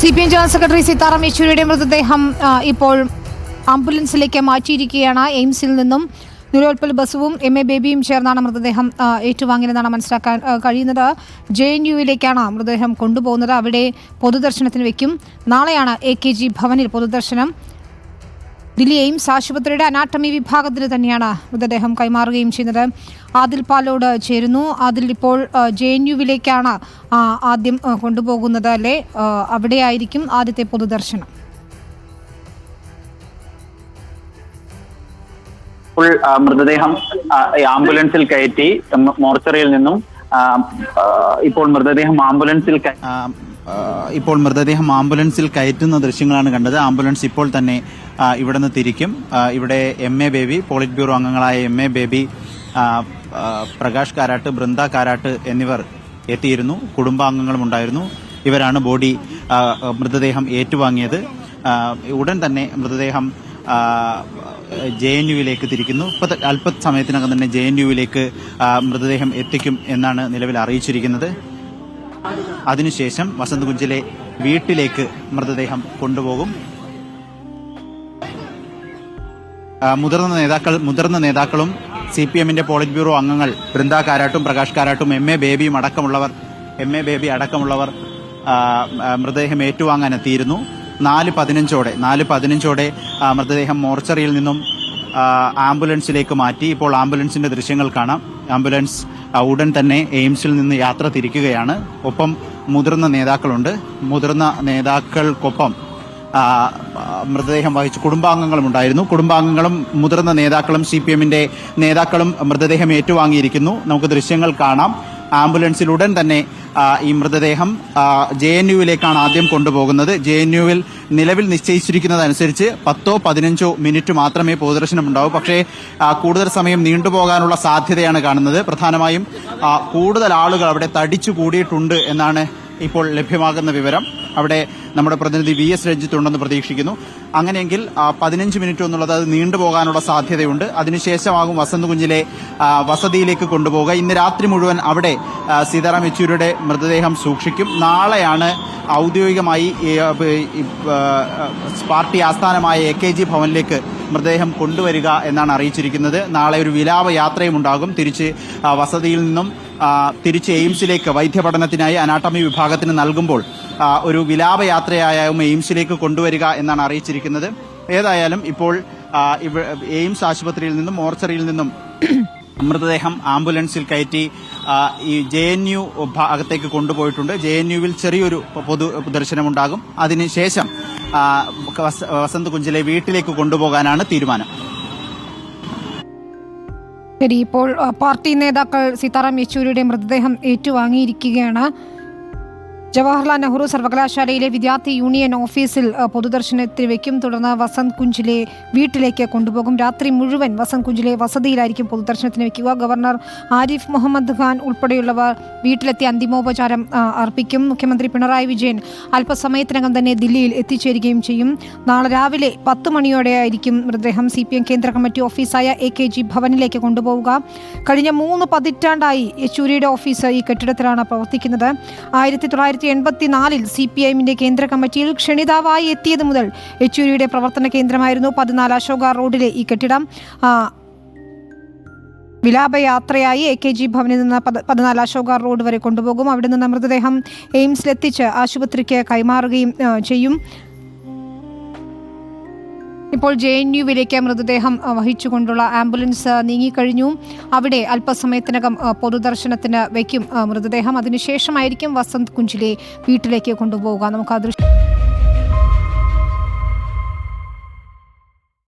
CPM general secretary Sitaram യെച്ചൂരിയുടെ മൃതദേഹം ഇപ്പോൾ ആംബുലൻസിലേക്ക് മാറ്റിയിരിക്കുകയാണ്. എയിംസിൽ നിന്നും നിലോത്പൽ ബസുവും MA ബേബിയും ചേർന്നാണ് മൃതദേഹം ഏറ്റുവാങ്ങിയതെന്നാണ് മനസ്സിലാക്കാൻ കഴിയുന്നത്. JNUവിലേക്കാണ് മൃതദേഹം കൊണ്ടുപോകുന്നത്. അവിടെ പൊതുദർശനത്തിന് വയ്ക്കും. നാളെയാണ് AKG ഭവനിൽ പൊതുദർശനം. ദില്ലി എയിംസ് ആശുപത്രിയുടെ അനാട്ടമി വിഭാഗത്തിന് തന്നെയാണ് മൃതദേഹം കൈമാറുകയും ചെയ്യുന്നത്. ആദിൽ പാലോട് ചേരുന്നു. ആദിൽ, ഇപ്പോൾ JNUവിലേക്കാണ് ആദ്യം കൊണ്ടുപോകുന്നത് അല്ലേ? അവിടെയായിരിക്കും ആദ്യത്തെ പൊതുദർശനം. മൃതദേഹം ആംബുലൻസിൽ കയറ്റി മോർച്ചറിയിൽ നിന്നും ഇപ്പോൾ മൃതദേഹം ആംബുലൻസിൽ കയറ്റുന്ന ദൃശ്യങ്ങളാണ് കണ്ടത്. ആംബുലൻസ് ഇപ്പോൾ തന്നെ ഇവിടെ നിന്ന് തിരിക്കും. ഇവിടെ MA ബേബി, പോളിറ്റ് ബ്യൂറോ അംഗങ്ങളായ MA ബേബി, പ്രകാശ് കാരാട്ട്, ബൃന്ദ കാരാട്ട് എന്നിവർ എത്തിയിരുന്നു. കുടുംബാംഗങ്ങളും ഉണ്ടായിരുന്നു. ഇവരാണ് മൃതദേഹം ഏറ്റുവാങ്ങിയത്. ഉടൻ തന്നെ മൃതദേഹം JNUവിലേക്ക് തിരിക്കുന്നു. അല്പസമയത്തിനകം തന്നെ JNUവിലേക്ക് മൃതദേഹം എത്തിക്കും എന്നാണ് നിലവിൽ അറിയിച്ചിരിക്കുന്നത്. അതിനുശേഷം വസന്ത് കുഞ്ചിലെ വീട്ടിലേക്ക് മൃതദേഹം കൊണ്ടുപോകും. മുതിർന്ന നേതാക്കളും CPMന്റെ പോളിറ്റ് ബ്യൂറോ അംഗങ്ങൾ ബൃന്ദ കാരാട്ടും പ്രകാശ് കാരാട്ടും MA ബേബി അടക്കമുള്ളവർ മൃതദേഹം ഏറ്റുവാങ്ങാൻ എത്തിയിരുന്നു. 4:15 മൃതദേഹം മോർച്ചറിയിൽ നിന്നും ആംബുലൻസിലേക്ക് മാറ്റി. ഇപ്പോൾ ആംബുലൻസിന്റെ ദൃശ്യങ്ങൾ കാണാം. ആംബുലൻസ് ഉടൻ തന്നെ എയിംസിൽ നിന്ന് യാത്ര തിരിക്കുകയാണ്. ഒപ്പം മുതിർന്ന നേതാക്കളുണ്ട്. മുതിർന്ന നേതാക്കൾക്കൊപ്പം മൃതദേഹം വഹിച്ച കുടുംബാംഗങ്ങളും ഉണ്ടായിരുന്നു. കുടുംബാംഗങ്ങളും മുതിർന്ന നേതാക്കളും CPMന്റെ നേതാക്കളും മൃതദേഹം ഏറ്റുവാങ്ങിയിരിക്കുന്നു. നമുക്ക് ദൃശ്യങ്ങൾ കാണാം. ആംബുലൻസിൽ ഉടൻ തന്നെ ഈ മൃതദേഹം JNUവിലേക്കാണ് ആദ്യം കൊണ്ടുപോകുന്നത്. JNUവിൽ നിലവിൽ നിശ്ചയിച്ചിരിക്കുന്നതനുസരിച്ച് 10-15 മിനിറ്റ് മാത്രമേ പൊതുദർശനം ഉണ്ടാവൂ. പക്ഷേ കൂടുതൽ സമയം നീണ്ടുപോകാനുള്ള സാധ്യതയാണ് കാണുന്നത്. പ്രധാനമായും കൂടുതൽ ആളുകൾ അവിടെ തടിച്ചു കൂടിയിട്ടുണ്ട് എന്നാണ് ഇപ്പോൾ ലഭ്യമാകുന്ന വിവരം. അവിടെ നമ്മുടെ പ്രതിനിധി VS രഞ്ജിത്ത് ഉണ്ടെന്ന് പ്രതീക്ഷിക്കുന്നു. അങ്ങനെയെങ്കിൽ 15 മിനിറ്റ് എന്നുള്ളത് അത് നീണ്ടുപോകാനുള്ള സാധ്യതയുണ്ട്. അതിനുശേഷമാകും വസന്ത് കുഞ്ചിലെ വസതിയിലേക്ക് കൊണ്ടുപോകുക. ഇന്ന് രാത്രി മുഴുവൻ അവിടെ സീതാറാം യെച്ചൂരിയുടെ മൃതദേഹം സൂക്ഷിക്കും. നാളെയാണ് ഔദ്യോഗികമായി പാർട്ടി ആസ്ഥാനമായ AKG ഭവനിലേക്ക് മൃതദേഹം കൊണ്ടുവരിക എന്നാണ് അറിയിച്ചിരിക്കുന്നത്. നാളെ ഒരു വിലാപ യാത്രയും ഉണ്ടാകും. തിരിച്ച് വസതിയിൽ നിന്നും തിരിച്ച് എയിംസിലേക്ക് വൈദ്യപഠനത്തിനായി അനാട്ടമി വിഭാഗത്തിന് നൽകുമ്പോൾ ഒരു വിലാപയാത്രയായും എയിംസിലേക്ക് കൊണ്ടുവരിക എന്നാണ് അറിയിച്ചിരിക്കുന്നത്. ഏതായാലും ഇപ്പോൾ എയിംസ് ആശുപത്രിയിൽ നിന്നും മോർച്ചറിയിൽ നിന്നും മൃതദേഹം ആംബുലൻസിൽ കയറ്റി ഈ JNU ഭാഗത്തേക്ക് കൊണ്ടുപോയിട്ടുണ്ട്. JNUവിൽ ചെറിയൊരു പൊതു ദർശനമുണ്ടാകും. അതിനുശേഷം വസന്ത് കുഞ്ചിലെ വീട്ടിലേക്ക് കൊണ്ടുപോകാനാണ് തീരുമാനം. ശരി, ഇപ്പോൾ പാർട്ടി നേതാക്കൾ സീതാറാം യെച്ചൂരിയുടെ മൃതദേഹം ഏറ്റുവാങ്ങിയിരിക്കുകയാണ്. ജവഹർലാൽ നെഹ്റു സർവകലാശാലയിലെ വിദ്യാർത്ഥി യൂണിയൻ ഓഫീസിൽ പൊതുദർശനത്തിന് വയ്ക്കും. തുടർന്ന് വസന്ത് കുഞ്ചിലെ വീട്ടിലേക്ക് കൊണ്ടുപോകും. രാത്രി മുഴുവൻ വസന്ത് കുഞ്ചിലെ വസതിയിലായിരിക്കും പൊതുദർശനത്തിന് വയ്ക്കുക. ഗവർണർ ആരിഫ് മുഹമ്മദ് ഖാൻ ഉൾപ്പെടെയുള്ളവർ വീട്ടിലെത്തി അന്തിമോപചാരം അർപ്പിക്കും. മുഖ്യമന്ത്രി പിണറായി വിജയൻ അല്പസമയത്തിനകം തന്നെ ദില്ലിയിൽ എത്തിച്ചേരുകയും ചെയ്യും. നാളെ രാവിലെ 10 മണിയോടെയായിരിക്കും മൃതദേഹം CPM കേന്ദ്ര കമ്മിറ്റി ഓഫീസായ AKG ഭവനിലേക്ക് കൊണ്ടുപോവുക. കഴിഞ്ഞ 3 പതിറ്റാണ്ടായി യെച്ചൂരിയുടെ ഓഫീസ് ഈ കെട്ടിടത്തിലാണ് പ്രവർത്തിക്കുന്നത്. 1984 CPMന്റെ കേന്ദ്ര കമ്മിറ്റിയിൽ ക്ഷണിതാവായി എത്തിയത് മുതൽ യെച്ചൂരിയുടെ പ്രവർത്തന കേന്ദ്രമായിരുന്നു 14 അശോക റോഡിലെ ഈ കെട്ടിടം. വിലാപയാത്രയായി AKG ഭവനിൽ നിന്ന് 14 അശോക റോഡ് വരെ കൊണ്ടുപോകും. അവിടെ നിന്ന് മൃതദേഹം എയിംസിലെത്തിച്ച് ആശുപത്രിക്ക് കൈമാറുകയും ചെയ്യും. ഇപ്പോൾ JNUവിലേക്ക് മൃതദേഹം വഹിച്ചുകൊണ്ടുള്ള ആംബുലൻസ് നീങ്ങിക്കഴിഞ്ഞു. അവിടെ അല്പസമയത്തിനകം പൊതുദർശനത്തിന് വയ്ക്കും മൃതദേഹം. അതിനുശേഷമായിരിക്കും വസന്ത് കുഞ്ചിലെ വീട്ടിലേക്ക് കൊണ്ടുപോകുക. നമുക്ക് ആ